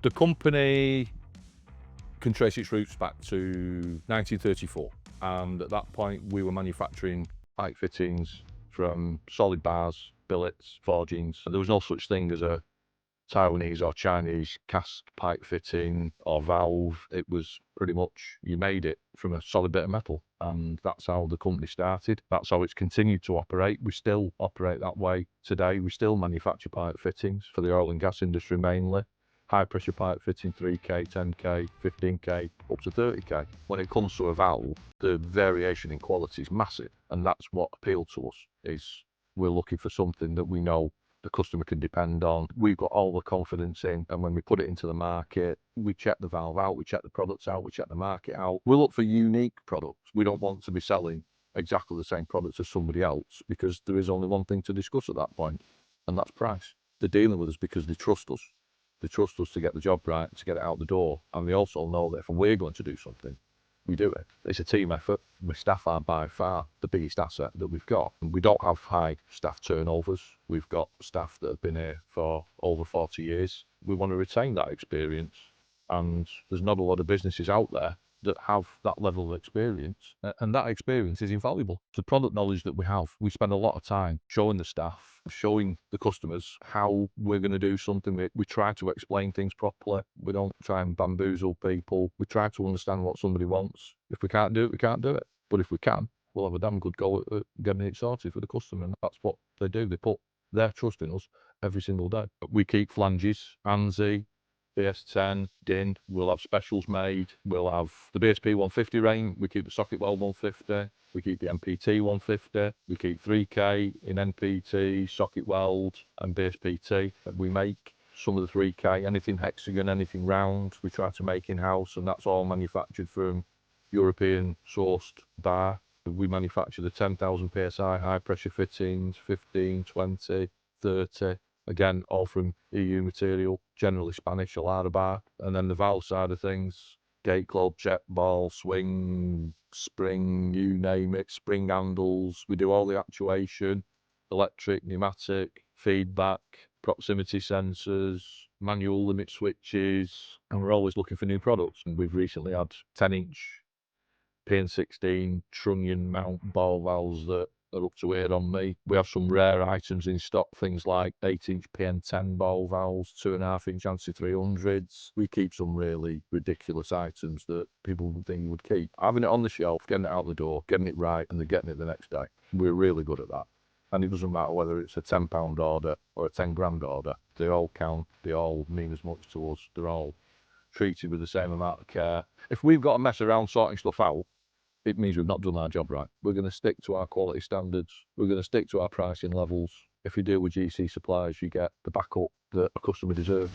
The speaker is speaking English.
The company can trace its roots back to 1934, and at that point we were manufacturing pipe fittings from solid bars, billets, forgings. There was no such thing as a Taiwanese or Chinese cast pipe fitting or valve. It was pretty much you made it from a solid bit of metal, and that's how the company started. That's how it's continued to operate. We still operate that way today. We still manufacture pipe fittings for the oil and gas industry mainly. High pressure pipe fitting 3K, 10K, 15K, up to 30K. When it comes to a valve, the variation in quality is massive, and that's what appealed to us, is we're looking for something that we know the customer can depend on. We've got all the confidence in, and when we put it into the market, we check the valve out, we check the products out, we check the market out. We look for unique products. We don't want to be selling exactly the same products as somebody else, because there is only one thing to discuss at that point, and that's price. They're dealing with us because they trust us. They trust us to get the job right, to get it out the door, and they also know that if we're going to do something, we do it. It's a team effort. My staff are by far the biggest asset that we've got. We don't have high staff turnovers. We've got staff that have been here for over 40 years. We want to retain that experience, and there's not a lot of businesses out there that have that level of experience, and that experience is invaluable. The product knowledge that we have, we spend a lot of time showing the staff, showing the customers how we're going to do something. We try to explain things properly. We don't try and bamboozle people. We try to understand what somebody wants. If we can't do it, we can't do it. But if we can, we'll have a damn good go at getting it sorted for the customer. And that's what they do. They put their trust in us every single day. We keep flanges, ANSI, BS10, DIN, we'll have specials made, we'll have the BSP 150 range, we keep the socket weld 150, we keep the NPT 150, we keep 3K in NPT, socket weld and BSPT. We make some of the 3K, anything hexagon, anything round, we try to make in-house, and that's all manufactured from European sourced bar. We manufacture the 10,000 PSI high pressure fittings, 15, 20, 30. Again, all from EU material, generally Spanish, Alara bar. And then the valve side of things, gate club, check ball, swing, spring, you name it, spring handles. We do all the actuation, electric, pneumatic, feedback, proximity sensors, manual limit switches, and we're always looking for new products. And we've recently had 10-inch PN16 trunnion mount ball valves that are up to here on me. We have some rare items in stock, things like 8-inch PN10 ball valves, 2.5-inch ANSI 300s. We keep some really ridiculous items that people would think you would keep. Having it on the shelf, getting it out the door, getting it right, and then getting it the next day. We're really good at that. And it doesn't matter whether it's a £10 order or a 10 grand order. They all count, they all mean as much to us. They're all treated with the same amount of care. If we've got to mess around sorting stuff out, it means we've not done our job right. We're going to stick to our quality standards. We're going to stick to our pricing levels. If you deal with G.C.Supplies, you get the backup that a customer deserves.